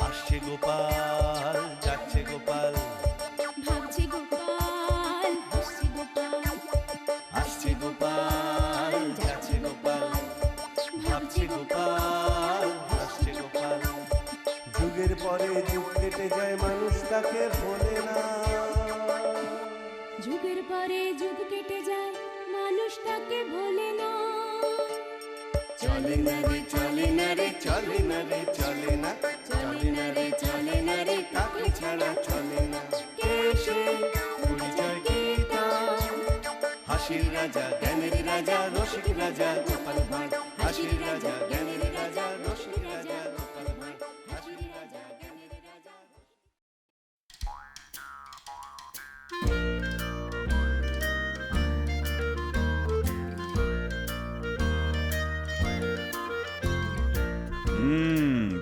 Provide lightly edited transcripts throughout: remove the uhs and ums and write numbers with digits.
আসছে গোপাল, যাচ্ছে গোপাল, ভাবছে গোপাল, হাসছে গোপাল, আসছে গোপাল, যাচ্ছে গোপাল, ভাবছে গোপাল, হাসছে গোপাল। যুগের পরে যুগ কেটে যায়, মানুষ তাকে ভোলে না। যুগের পরে যুগ কেটে যায়, মানুষ তাকে ভোলে না। চলে না রে, চলে না রে, চলে না রে, চলে না, চলে না রে, চলে না রে, কাকে ছাড়া চলে না। কে সে পরিচয় কি তার? হাসির রাজা, জ্ঞানের রাজা, রসিক রাজা গোপাল ভাঁড়। হাসির রাজা, জ্ঞানের রাজা, রসিক রাজা গোপাল ভাঁড়। হাসির রাজা, জ্ঞানের রাজা।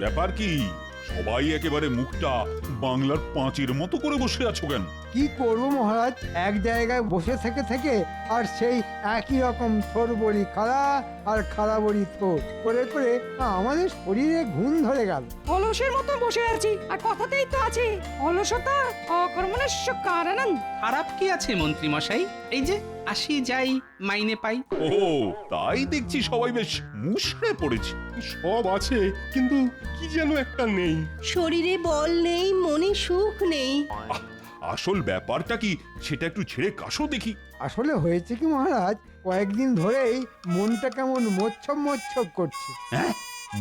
ব্যাপার কি? সবাই একেবারে মুখটা বাংলার পাঁচের মতো করে বসে আছো কেন? কি করব মহারাজ, এক জায়গায় বসে থেকে থেকে আর সেই একই রকম থোর বড়ি খাড়া আর খাড়া বড়ি থোর করে করে আমাদের শরীরে ঘুম ধরে গেল। অলসের মতো বসে আছি, আর কথাতেই তো আছে অলসতা অকর্মণ্যস্য কারণং। খারাপ কি আছে মন্ত্রী মশাই? এই যে আসি যাই মাইনে পাই। ও তাই দেখছি সবাই বেশ মুষড়ে পড়েছে। সব আছে, কিন্তু কি যেন একটা নেই। শরীরে বল নেই, মনে সুখ নেই। আসল ব্যাপারটা কি সেটা একটু ছেড়ে কাশো দেখি। আসলে হয়েছে কি মহারাজ, কয়েকদিন ধরেই মনটা কেমন মোচ্ছব মোচ্ছব করছে। হ্যাঁ,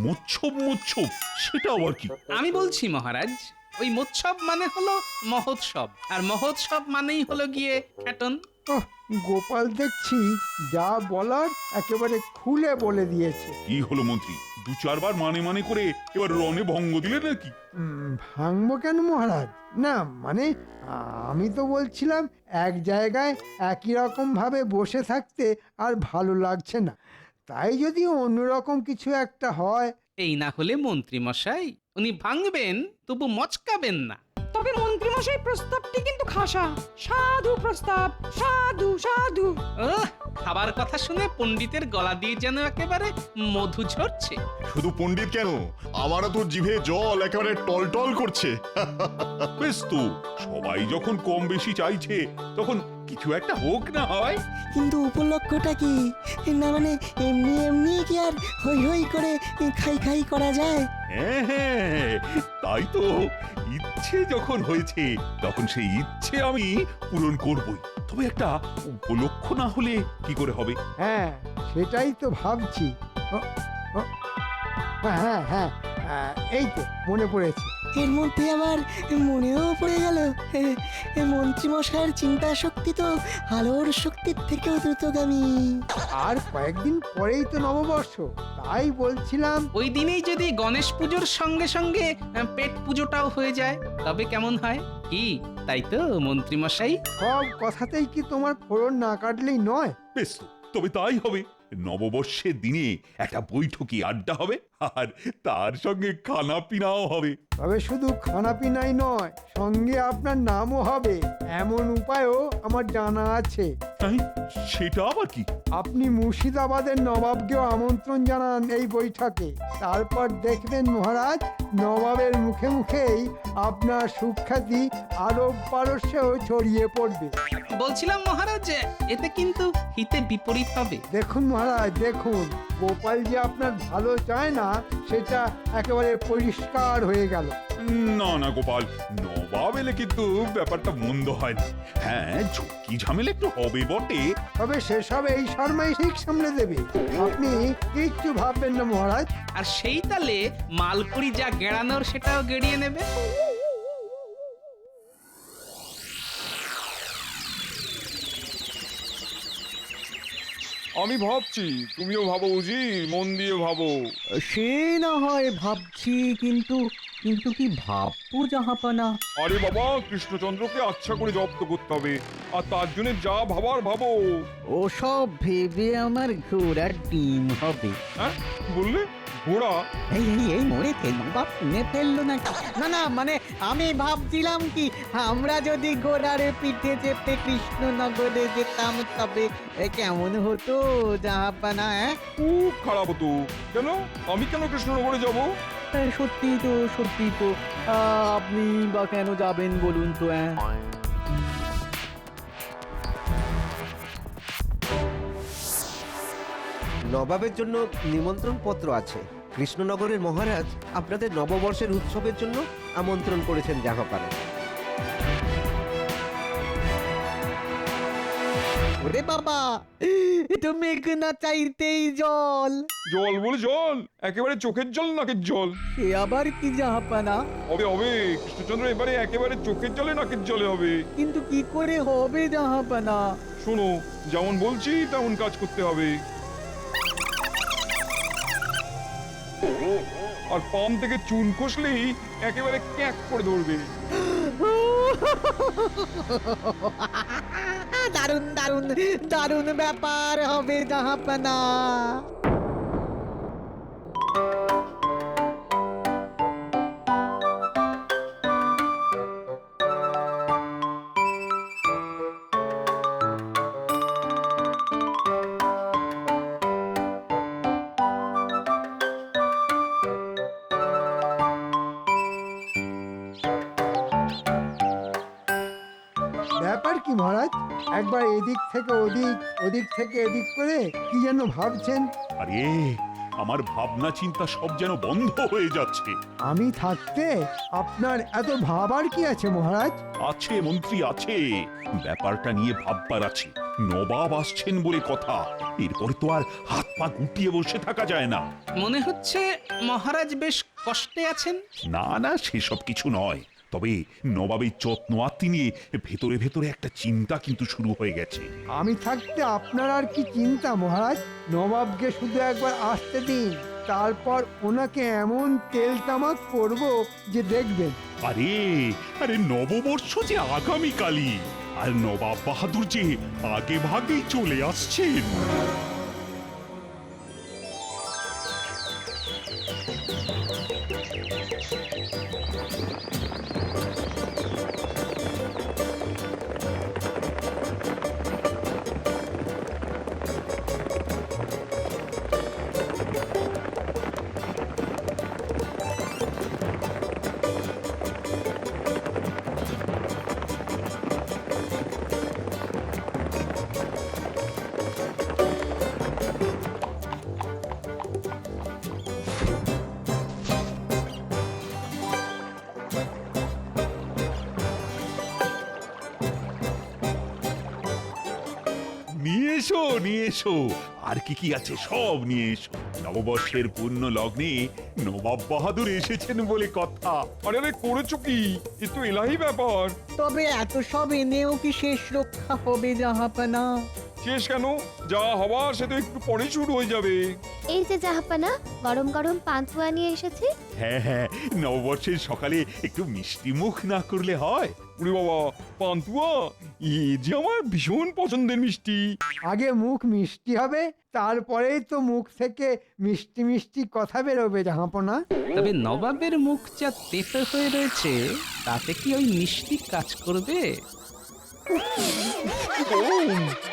মোচ্ছব মোচ্ছব, সেটা আবার কি? আমি বলছি মহারাজ, ওই মোৎসব মানে হলো মহোৎসব, আর মহোৎসব মানেই হলো গিয়ে খ্যাটন। ওহ, গোপাল দেখছি যা বলার একেবারে খুলে বলে দিয়েছে। কি হলো মন্ত্রী, দু চারবার মানে মানে করে এবার রণে ভঙ্গ দিলে নাকি? ভাঙবো কেন মহারাজ? না মানে আমি তো বলছিলাম এক জায়গায় একই রকম ভাবে বসে থাকতে আর ভালো লাগছে না, তাই যদি অন্যরকম কিছু একটা হয়। এই না হলে মন্ত্রী মশাই, উনি ভাঙবেন তবু মচকাবেন না। তবে মন্ত্রীমশাই প্রস্তাবটি কিন্তু খাসা, সাধু প্রস্তাব, সাধু সাধু। খাবার কথা শুনে পণ্ডিতের গলা দিয়ে যেন একেবারে মধু ঝরছে। শুধু পণ্ডিত কেন, আমারও তো জিভে জল একেবারে টলটল করছে। বেশ তো, সবাই যখন কম বেশি চাইছে তখন কিছু একটা হোক না হয়। কিন্তু উপলক্ষটা কি? না মানে এমনি এমনি কি আর হই হই করে খাই খাই করা যায়? হ্যাঁ হ্যাঁ, তাই তো, ইচ্ছে যখন হয়েছে তখন সেই ইচ্ছে আমি পূরণ করবই। তবে একটা উপলক্ষ না হলে কি করে হবে? হ্যাঁ সেটাই তো ভাবছি। ও, ও, হ্যাঁ হ্যাঁ, এই তো মনে পড়েছে। এর মধ্যে আবার মনেও পড়ে গেল, মন্ত্রীমশাইয়ের চিন্তা শক্তি তো আলোর শক্তির থেকেও দ্রুতগামী। আর কয়েকদিন পরেই তো নববর্ষ, তাই বলছিলাম ওই দিনেই যদি গণেশ পুজোর সঙ্গে সঙ্গে পেট পুজোটাও হয়ে যায় তবে কেমন হয়? কি তাই তো মন্ত্রী মশাই? সব কথাতেই কি তোমার ফোড়ন না কাটলেই নয়? বেশ তো, তবে তাই হবে। নববর্ষের দিনে একটা বৈঠকি আড্ডা হবে, আর তার সঙ্গে খানা পিনাও হবে। তবে শুধু খানাপিনাই নয়, সঙ্গে আপনার নামও হবে, এমন উপায়ও আমার জানা আছে। তাই সেটা আবার কি? আপনি মুর্শিদাবাদের নবাবকেও আমন্ত্রণ জানান এই বৈঠকে, তারপর দেখবেন মহারাজ, নবাবের মুখে মুখেই আপনার সুখ্যাতি আরব পারস্যেও ছড়িয়ে পড়বে। বলছিলাম মহারাজ, এতে কিন্তু হিতে বিপরীত হবে। দেখুন মহারাজ দেখুন, গোপাল যে আপনার ভালো চায় না সেটা একেবারে পরিষ্কার হয়ে গেল। না না গোপাল, নবাব এলে কিন্তু ব্যাপারটা মন্দ হয় না। হ্যাঁ, ঝুঁকি ঝামেলা একটু হবে বটে। তবে সেসব এই শর্মাই ঠিক সামলে দেবে, আপনি কিচ্ছু ভাববেন না মহারাজ। আর সেই তালে মালপুরি যা গেড়ানোর সেটাও গেড়িয়ে নেবে। আমি ভাবছি, তুমিও ভাবো বুঝি, মন দিয়ে ভাবো। সে না হয় ভাবছি, কিন্তু কিন্তু কি ভাববো জাহাপানা? আরে বাবা, কৃষ্ণচন্দ্রকে আচ্ছা করে জব্দ করতে হবে, আর তার জন্য যা ভাবার ভাবো। ওসব ভেবে আমার ঘোড়ার ডিম হবে। হ্যাঁ কি বললে? ঘোড়া এই এই এই মরেছে নবাব শুনে ফেললো নাকি? না না মানে আমি ভাবছিলাম কি আমরা যদি ঘোড়ার পিঠে চেপে কৃষ্ণনগরে যেতাম তবে কেমন হতো জাহাপানা? খুব খারাপ হতো। কেন? আমি কেন কৃষ্ণনগরে যাব? সত্যি তো সত্যি তো আপনি বা কেন যাবেন বলুন তো? নবাবের জন্য নিমন্ত্রণ পত্র আছে। কৃষ্ণনগরের মহারাজ আপনাদের নববর্ষের উৎসবের জন্য আমন্ত্রণ করেছেন জাহাপানা। ওরে বাবা, এটা মেঘ না চাইতেই জল। জল বলে জল, একেবারে চোখের জল নাকের জল। সে আবার কি জাহাপানা? হবে হবে, কৃষ্ণচন্দ্র এবারে একেবারে চোখের জলে নাকের জলে হবে। কিন্তু কি করে হবে জাহাপানা? শোনো, যেমন বলছি তেমন কাজ করতে হবে। আর পাম থেকে চুন খসলেই একেবারে ক্যাক করে ধরবে। দারুণ দারুণ দারুণ ব্যাপার হবে জাহাপানা। ব্যাপার কি মহারাজ? একবার এদিক থেকে ওদিক, ওদিক থেকে এদিক করে কি যেন ভাবছেন। আরে আমার ভাবনা চিন্তা সব যেন বন্ধ হয়ে যাচ্ছে। আমি থাকতে আপনার এত ভাবার কি আছে মহারাজ? আছে মন্ত্রী আছে, ব্যাপারটা নিয়ে ভাববার আছে। নবাব আসছেন বলে কথা, এরপরে তো আর হাত পা গুটিয়ে বসে থাকা যায় না। মনে হচ্ছে মহারাজ বেশ কষ্টে আছেন। না না, সেসব কিছু নয়। তবে নবাবের যত্ন আত্মি নিয়ে ভেতরে ভেতরে একটা চিন্তা কিন্তু শুরু হয়ে গেছে। আমি থাকতে আপনার আর কি চিন্তা মহারাজ? নবাবকে শুধু একবার আসতে দিন, তারপর ওনাকে এমন তেল তামাক করব যে দেখবেন। আরে আরে নববর্ষ যে আগামীকালই, আর নবাব বাহাদুর যে আগে ভাগেই চলে আসছেন। নিয়ে এসো নিয়ে এসো, আর কি কি আছে সব নিয়ে এসো। নববর্ষের পূর্ণ লগ্নে নবাব বাহাদুর এসেছেন বলে কথা। আরে আরে করেছো কি? এ তো এলাহি ব্যাপার। তবে এত সব এনেও কি শেষ রক্ষা হবে জাহাপানা? শেষ কেন? যা হবার সে তো একটু পরে শুরু হয়ে যাবে। এই যে জাহাপানা, গরম গরম পান্তুয়া নিয়ে এসেছি। হ্যাঁ হ্যাঁ, নববর্ষের সকালে একটু মিষ্টি মুখ না করলে হয়? উরে বাবা, পান্তুয়া এ যে আমার ভীষণ পছন্দের মিষ্টি। আগে মুখ মিষ্টি হবে, তারপরেই তো মুখ থেকে মিষ্টি মিষ্টি কথা বেরোবে জাহাপনা। তবে নবাবের মুখ যা তেতো হয়ে রয়েছে, তাতে কি ওই মিষ্টি কাজ করবে?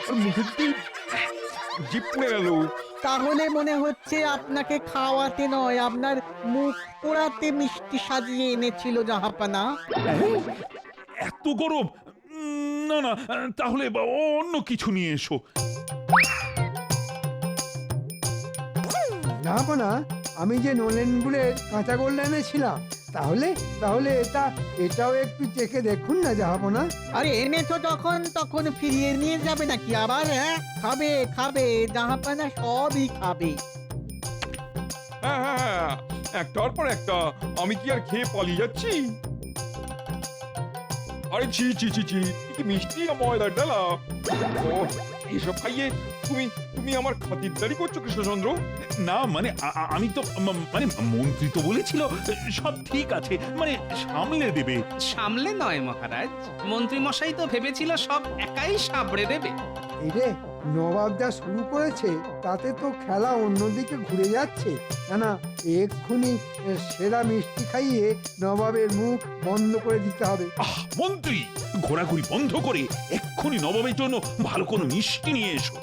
আর মুখের দিকে জিপ পড়ে গেল। তাহলে মনে হচ্ছে আপনাকে খাওয়াতে নয়, আপনার মুখ পোড়াতে মিষ্টি সাজিয়ে এনেছিল জাহাপানা। এত গরম? না না, তাহলে অন্য কিছু নিয়ে এসো। জাহাপনা, আমি যে নলেন গুড়ের কাঁচা গোল্ড এনেছিলাম, তাহলে তাহলে এটাও একটু চেখে দেখুন না জাহাপনা। আরে এনেছো যখন তখন ফিরিয়ে নিয়ে যাবে নাকি আবার? হ্যাঁ, খাবে খাবে জাহাপানা, সবই খাবে। হ্যাঁ হ্যাঁ হ্যাঁ, একটার পর একটা। আমি কি আর খেয়ে পালিয়ে যাচ্ছি? আরে ছি ছি ছি ছি, কি মিষ্টি না ময়দার ডালা। ও, এসব খাইয়ে তুমি তুমি আমার খাতিরদারি করছো কৃষ্ণচন্দ্র? না মানে আমি তো মানে মন্ত্রী তো বলেছিল সব ঠিক আছে, মানে সামলে দেবে। সামলে নয় মহারাজ, মন্ত্রী মশাই তো ভেবেছিল সব একাই সাবড়ে দেবে। এই রে, নবাব যা শুরু করেছে তাতে তো খেলা অন্যদিকে ঘুরে যাচ্ছে। না না, এক্ষুনি সেরা মিষ্টি খাইয়ে নবাবের মুখ বন্ধ করে দিতে হবে। মন্ত্রী, ঘোরাঘুরি বন্ধ করে এক্ষুনি নবাবের জন্য ভালো কোনো মিষ্টি নিয়ে এসো।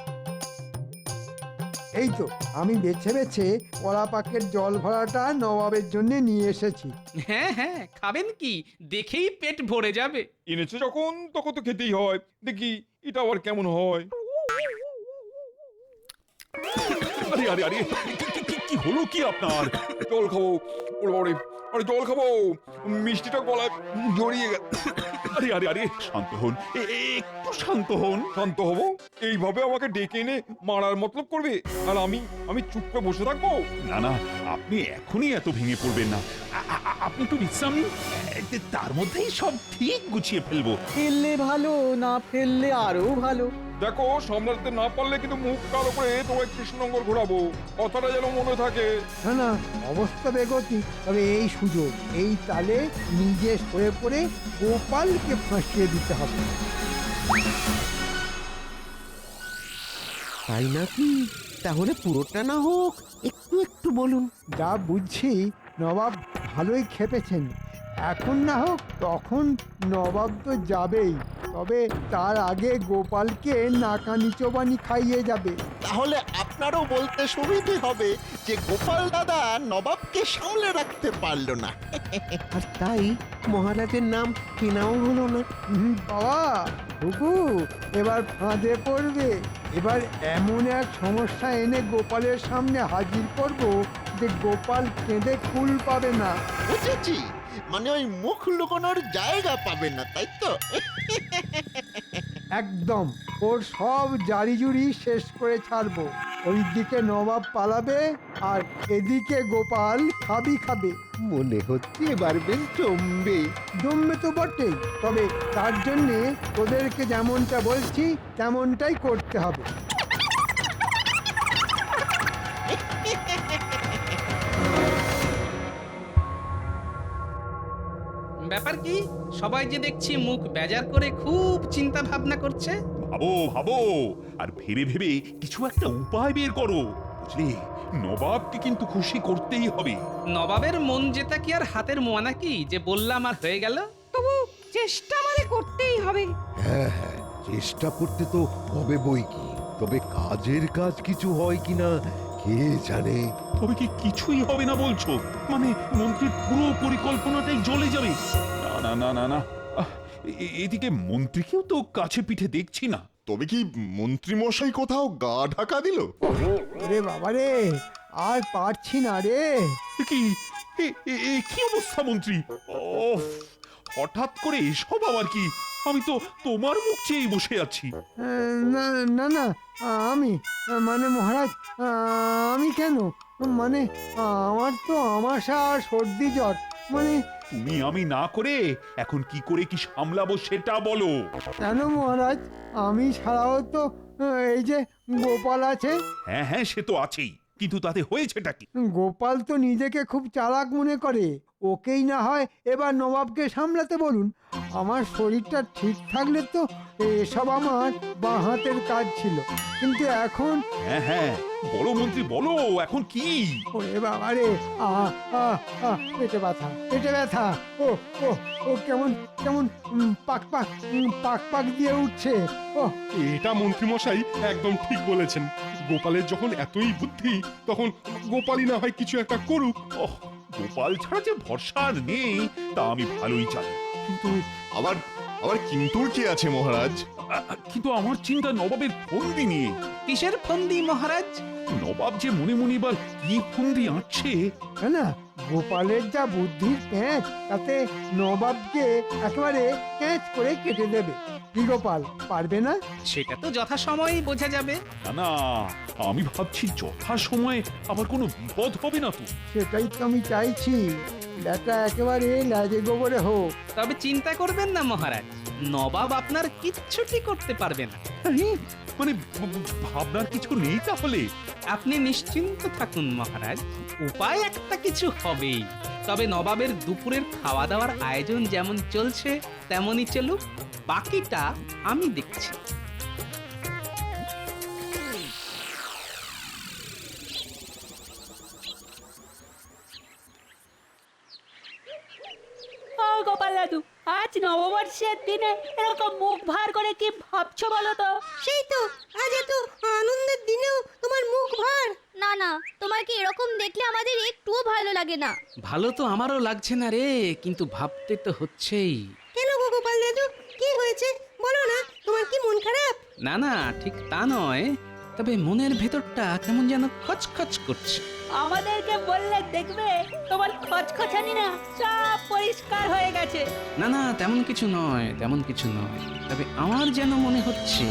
এই তো আমি বেছে বেছে কলা পাকের জল ভরাটা নবাবের জন্য নিয়ে এসেছি। হ্যাঁ হ্যাঁ, খাবেন কি? দেখেই পেট ভরে যাবে। এনেছো যখন তখন তো খেতেই হয়। দেখি এটা আবার কেমন হয়। আরে আরে আরে, কি হলো কি আপনার? জল খাবো। ওরে বাবারে, আরে জল খাবো, মিষ্টিটা গলায় জড়িয়ে গেছে। আরে আরে আরে, শান্ত হন, একটু শান্ত হন। শান্ত হবো? এইভাবে আমাকে ডেকে এনে মারার মতলব করবে? আর আমি চুপ করে বসে থাকবো? না না, আপনি এখনই এত ভেঙে পড়বেন না। আপনি একটু বিশ্রাম নিন, তার মধ্যেই সব ঠিক গুছিয়ে ফেলবো। ফেললে ভালো, না ফেললে আরো ভালো। দেখো, সামলাতে না পারলে কিন্তু মুখ কালো করে তোমায় কৃষ্ণনগর ঘোরাবো, কথাটা যেন মনে থাকে। না না, অবস্থা বেগতি, তবে এই সুযোগ, এই তালে নিজে সরে পড়ে গোপালকে ফাঁসিয়ে দিতে হবে। তাই নাকি? তাহলে পুরোটা না হোক, একটু একটু বলুন। যা বুঝছি নবাব ভালোই খেপেছেন। এখন না হোক তখন নবাব তো যাবেই, তবে তার আগে গোপালকে নাকানি চোবানি খাইয়ে যাবে। তাহলে আপনারও বলতে সুবিধে হবে যে গোপাল দাদা নবাবকে সামলে রাখতে পারলো না। আর তাই মহারাজের নাম কেনাও হলো না। বাবা হুকু, এবার ফাঁদে পড়বে। এবার এমন এক সমস্যা এনে গোপালের সামনে হাজির করব যে গোপাল কেঁদে কুল পাবে না। বুঝেছি, মানে ওই মুখ লুকোনোর জায়গা পাবে না, তাই তো? একদম, ওর সব জারিজুরি শেষ করে ছাড়বো। ওইদিকে নবাব পালাবে আর এদিকে গোপাল খাবে। মনে হচ্ছে এবার বেশ জমবে। জমবে তো বটেই, তবে তার জন্যে ওদেরকে যেমনটা বলছি তেমনটাই করতে হবে। ব্যাপার কি? সবাই যে দেখছি মুখ বেজার করে খুব চিন্তা ভাবনা করছে। ভাবো ভাবো, আর ভেবে ভেবে কিছু একটা উপায় বের করো, বুঝলে? নবাবকে কিন্তু খুশি করতেই হবে। নবাবের মন জেতা কি আর হাতের মোয়া নাকি যে বললাম আর হয়ে গেল? তবু চেষ্টা মানে করতেই হবে। হ্যাঁ হ্যাঁ, চেষ্টা করতে তো হবে বই কি, তবে কাজের কাজ কিছু হয় কিনা কে জানে। তবে কি কিছুই হবে না বলছো? মানে মন্ত্রীর পুরো পরিকল্পনাটাই জ্বলে যাবে? না না না না না, এদিকে মন্ত্রীকেও তো কাছে পিঠে দেখছি না। তবে কি মন্ত্রী মশাই কোথাও গা ঢাকা দিল? ওরে বাবা রে, আর পারছি না রে। কি কি অবস্থা মন্ত্রী? ওফ, হঠাৎ করে এসব আবার কি? আমি তো তোমার মুখ চেয়েই বসে আছি। না না না, আমি মানে মহারাজ, আমি কেন? মানে আমার তো আমাশা আর সর্দি জ্বর, মানে। তুমি আমি না করে এখন কি করে কি সামলাবো সেটা বলো। কেন মহারাজ, আমি ছাড়াও তো এই যে গোপাল আছে। হ্যাঁ হ্যাঁ, সে তো আছেই, কিন্তু তাতে হয়েছেটা কি? গোপাল তো নিজেকে খুব চালাক মনে করে। ওকেই না হয় এবার নবাবকে সামলাতে বলুন। আমার শরীরটা ঠিক থাকলে তো এসব আমার বাঁ হাতের কাজ ছিল, কিন্তু এখন। হ্যাঁ হ্যাঁ, বলো মন্ত্রী বলো, এখন কি? ওরে বাবা রে, পেটে ব্যথা। ও ও ও, কেমন কেমন পাক পাক দিয়ে উঠছে। ও, এটা মন্ত্রী মশাই একদম ঠিক বলেছেন। গোপালের যখন এতই বুদ্ধি, তখন গোপালই না হয় কিছু একটা করুক। ওহ, গোপাল ছাড়া যে ভরসা আর নেই তা আমি ভালোই জানি, কিন্তু আবার কিন্তু কি আছে মহারাজ? কিন্তু আমার চিন্তা নবাবের ফন্দি নিয়ে। কিসের ফন্দি মহারাজ? নবাব যে মনে মনে এবার কি ফন্দি আঁটছে। না, গোপালের যা বুদ্ধির প্যাঁচ, তাতে নবাবকে একেবারে ক্যাচ করে কেটে দেবে। কি গোপাল, পারবে না? সেটা তো যথাসময়েই বোঝা যাবে। না না, আমি ভাবছি যথা সময়ে আবার কোনো বিপদ হবে না তো। সেটাই তো আমি চাইছি, ব্যাটা একেবারে লাজে গোবরে হোক। তবে চিন্তা করবেন না মহারাজ, নবাব আপনার কিচ্ছুটি করতে পারবে না। মানে ভাবনার কিছু নেই তাহলে? আপনি নিশ্চিন্ত থাকুন মহারাজ, উপায় একটা কিছু হবেই। তবে নবাবের দুপুরের খাওয়া দাওয়ার আয়োজন যেমন চলছে তেমনই চলুক, বাকিটা আমি দেখছি। ও গোপাল দাদু, আজ নববর্ষের দিনে এরকম মুখ ভার করে কি ভাবছো বলো তো? সেই তো, আজ এত আনন্দের দিনেও তোমার মুখ ভার। না না, তোমার কি এরকম দেখলে আমাদের একটুও ভালো লাগে না। ভালো তো আমারও লাগছে না রে, কিন্তু ভাবতে তো হচ্ছেই। কেন গো গোপাল দাদু, কি হয়েছে বলো না? তোমার কি মন খারাপ? না না, ঠিক তা নয়, তবে মনের ভেতরটা কেমন যেন খচখচ করছে। আমাদেরকে বললে দেখবে তোমার খচখচানি না সব পরিষ্কার হয়ে গেছে। না না, তেমন কিছু নয়, তেমন কিছু নয়। তবে আমার যেন মনে হচ্ছে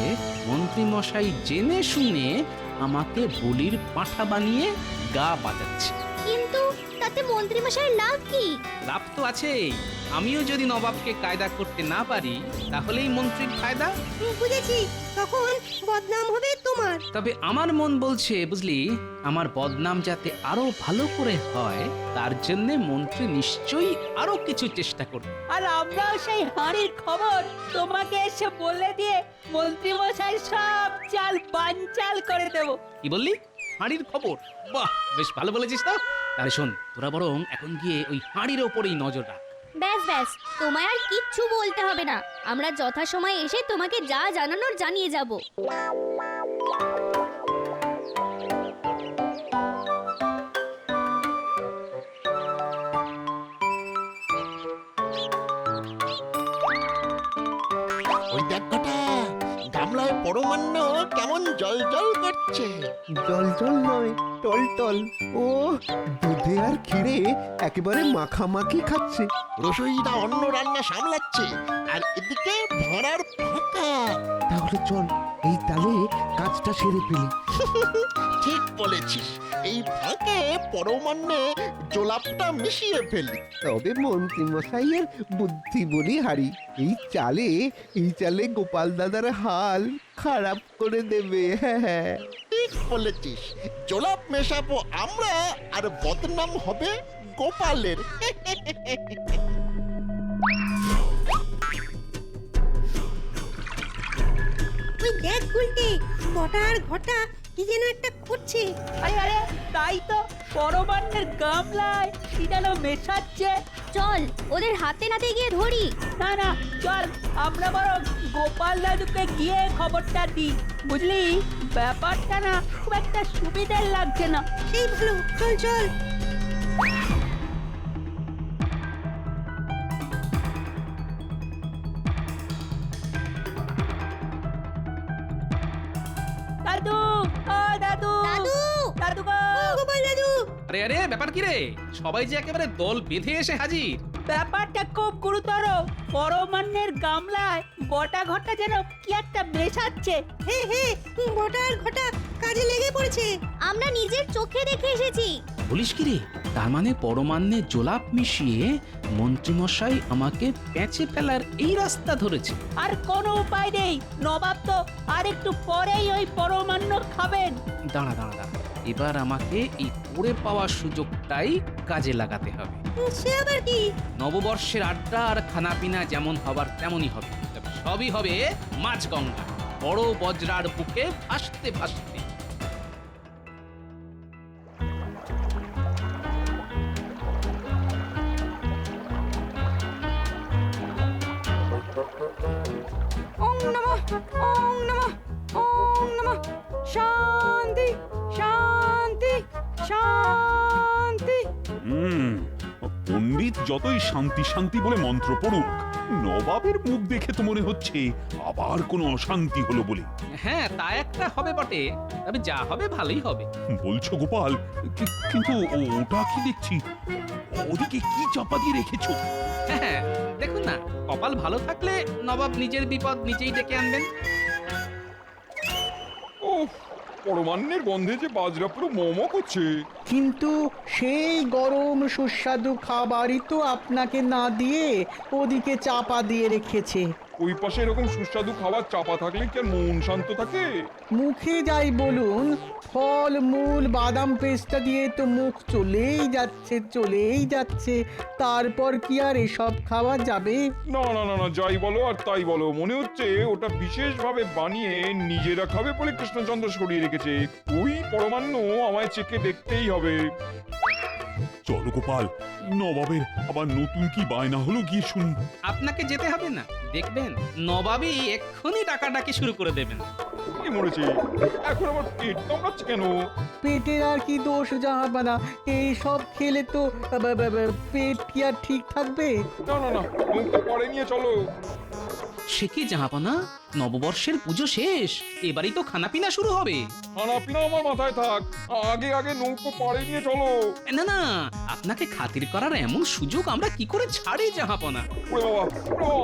মন্ত্রী মশাই জেনে শুনে আমাকে বলির পাঁঠা বানিয়ে গা বাজাচ্ছে। কিন্তু তাতে মন্ত্রী মশাইয়ের লাভ কি? লাভ তো আছেই। আমিও যদি নবাবকে কায়দা করতে না পারি তাহলেই মন্ত্রীর ফায়দা। বুঝেছি, তখন বদনাম হবে তোমার। তবে আমার মন বলছে বুঝলি, আমার বদনাম যাতে আরো ভালো করে হয় তার জন্য মন্ত্রী নিশ্চয়ই আরো কিছু চেষ্টা করবে। আর আমরাও সেই হাঁড়ির খবর তোমাকে এসে বলে দিয়ে মন্ত্রী মশাই সব চাল বানচাল করে দেব। কি বললি? হাঁড়ির খবর? বাহ, বেশ ভালো বলেছিস তো। তাহলে শোন, তোরা বরং এখন গিয়ে ওই হাঁড়ির ওপরেই নজর রাখ। ব্যাস ব্যাস, তোমায় আর কিচ্ছু বলতে হবে না, আমরা যথাসময়ে এসে তোমাকে যা জানানোর জানিয়ে যাব। ওই দেখ ঘটা, গামলায় পরমান্ন কেমন জল জল করছে। জল জল নয়, টল টল। ও দুধে আর ক্ষীরে একেবারে মাখামাখি খাচ্ছে। রসইদা অন্য রান্না সামলাচ্ছে, আর এদিকে ভরার ফাঁকা। তাহলে চল এই তালে কাজটা সেরে ফেলি। ঠিক বলেছিস, এই ফাঁকে পরমান্নে জোলাপটা মিশিয়ে ফেলি। তবে মন্ত্রী মশাইয়ের বুদ্ধি বলি হারি, এই চালে গোপাল দাদার হাল খারাপ করে দেবে। হ্যাঁ, ঠিক বলেছিস, জোলাপ মেশাবো আমরা আর বদনাম হবে গোপালের। ওই দেখ গুলটে, বটা আর ঘটা কি যেন একটা করছে। আরে আরে, তাই তো, পরমান্নের গামলায় কি যেন মেশাচ্ছে। চল ওদের হাতে নাতে গিয়ে ধরি। না না, চল আমরা বরং গোপাল দাদুকে গিয়ে খবরটা দিই। বুঝলি, ব্যাপারটা না খুব একটা সুবিধার লাগছে না। সেই ভালো, চল চল। দাদু, ও দাদু, দাদু, দাদু গো, গোপাল দাদু। আরে আরে, ব্যাপার কি রে? সবাই যে একেবারে দল বেঁধে এসে হাজির। ব্যাপারটা খুব গুরুতর। পরমান্নের গামলায় বটা ঘটা যেন কি একটা মেশাচ্ছে। হে হে, বটা আর ঘটা কাজে লেগে পড়েছে। আমরা নিজের চোখে দেখে এসেছি। বলিস কি রে? তার মানে পরমান্নে জোলাপ মিশিয়ে মন্ত্রীমশাই আমাকে পেঁচে ফেলার এই রাস্তা ধরেছে। আর কোনো উপায় নেই, নবাব তো আর একটু পরেই ওই পরমান্ন খাবেন। দাঁড়া দাঁড়া দাঁড়া, এবার আমাকে এই পড়ে পাওয়া সুযোগটাই কাজে লাগাতে হবে। সে আবার কি? নববর্ষের আড্ডা আর খানাপিনা যেমন হবার তেমনই হবে, তবে সবই হবে মাছ গঙ্গা, বড় বজরার বুকে ভাসতে ভাসতে। ওং নমঃ, ওং নমঃ, ওং নমঃ। শান্তি, শান্তি, শান্তি। পণ্ডিত যতই শান্তি শান্তি বলে মন্ত্র পড়ুক, নবাবের মুখ দেখে তো মনে হচ্ছে আবার কোনো অশান্তি হলো বলে। হ্যাঁ, তা একটা হবে বটে, তবে যা হবে ভালোই হবে। বলছো গোপাল, কিন্তু ওটা কি দেখছি? ওদিকে কি চাপা দিয়ে রেখেছো? হ্যাঁ, দেখুন না, কপাল ভালো থাকলে নবাব নিজের বিপদ নিজেই ডেকে আনবেন। ও পরমান্নের গন্ধে যে বাজরা পুরো মোমো করছে। কিন্তু সেই গরম সুস্বাদু খাবারই তো আপনাকে না দিয়ে ওদিকে চাপা দিয়ে রেখেছে। ওই পাশে এরকম সুস্বাদু খাবার চাপা থাকলে কি আর মন শান্ত থাকে? মুখে যাই বলুন, ফল মূল বাদাম পেস্তা দিয়ে তো মুখ চলেই যাচ্ছে, তারপর কি আর এসব খাওয়া যাবে? না না না না, যাই বলো আর তাই বলো, মনে হচ্ছে ওটা বিশেষভাবে বানিয়ে নিজেরা খাবে বলে কৃষ্ণচন্দ্র সরিয়ে রেখেছে। ওই পরমান্ন আমায় চেখে দেখতেই হবে। চলো গোপাল, নবাবের আবার নতুন কি বায়না হলো গিয়ে শুন। আপনাকে যেতে হবে না, দেখবেন নবাবই এক্ষুনি ডাকাডাকি শুরু করে দেবেন। কি মরেছে এখন, আবার পেট কামড়াচ্ছে কেন? পেটের আর কি দোষ জাহাপানা, এই সব খেলে তো পেট কি আর ঠিক থাকবে? না না না, মুখটা পরে নিয়ে চলো। সে কি জাহাপনা, নববর্ষের পুজো শেষ, এবারই তো খানাপিনা শুরু হবে। খানাপিনা আমার মাথায় থাক, আগে আগে নৌকো পাড়ে নিয়ে চলো। না না, আপনাকে খাতির করার এমন সুযোগ আমরা কি করে ছাড়ি জাহাপনা। ওরে বাবা,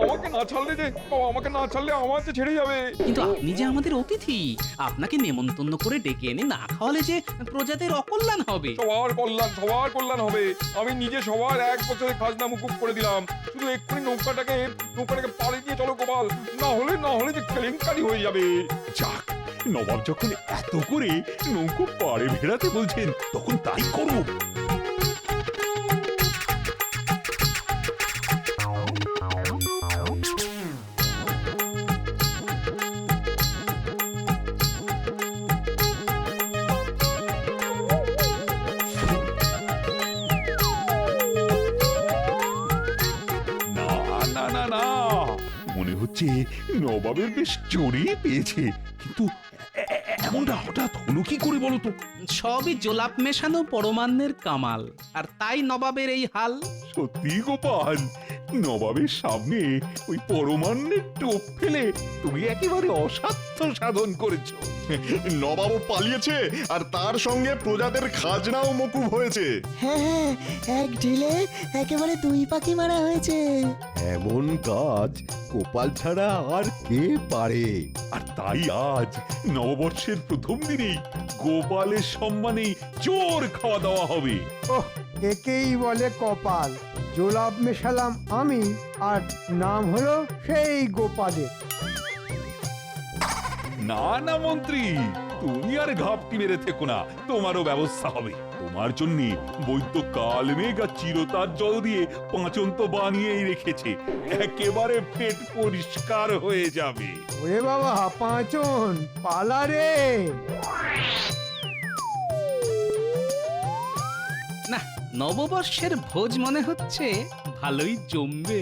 আমাকে না ছাড়লে যে, আমাকে না ছাড়লে আমার যে ছেড়ে যাবে। কিন্তু আপনি যে আমাদের অতিথি, আপনাকে নেমন্তন্ন করে ডেকে এনে না খাওয়ালে যে প্রজাদের অকল্যাণ হবে। সবার কল্যাণ হবে। আমি নিজে সবার 1 বছরের খাজনা মুকুব করে দিলাম। শুধু এক্ষুনি নৌকাটাকে পাড়ে নিয়ে চলো গোপাল, না হলে যে কেলেঙ্কারি হয়ে যাবে। যাক, নবাব যখন এত করে নৌকো পাড়ে ভেড়াতে বলছেন, তখন তাই করো। না না না, মনে হচ্ছে নবাবের বেশ জোরেই পেয়েছে, কিন্তু এমনটা হঠাৎ হলো কি করে বলো তো? সবই জোলাপ মেশানো পরমান্নের কামাল, আর তাই নবাবের এই হাল। সত্যি গোপাল, নবাবের সামনে ওই পরমান্নের টোপ ফেলে তুমি একেবারে অসাধ্য সাধন করেছো। নবাবও পালিয়েছে আর তার সঙ্গে প্রজাদের খাজনাও মকুব হয়েছে। হ্যাঁ, এক ঢিলে একেবারে 2 পাখি মারা হয়েছে। এমন কাজ গোপাল ছাড়া আর কে পারে? আর তাই আজ নববর্ষের প্রথম দিনেই গোপালের সম্মানে জোর খাওয়া দাওয়া হবে। ওহ, একেই বলে কপাল। জোলাপ মেশালাম আমি, আর নাম হলো সেই গোপালের। না না মন্ত্রী, তুমি আর ঘাপটি মেরে থেকো না, তোমারও ব্যবস্থা হবে। তোমার জন্য বৈদ্য কালমেঘ আর চিরতার জল দিয়ে পাঁচন্ত বানিয়েই রেখেছে, একেবারে পেট পরিষ্কার হয়ে যাবে। ওরে বাবা, পাঁচন পালা রে। না, নববর্ষের ভোজ মনে হচ্ছে ভালোই জমবে।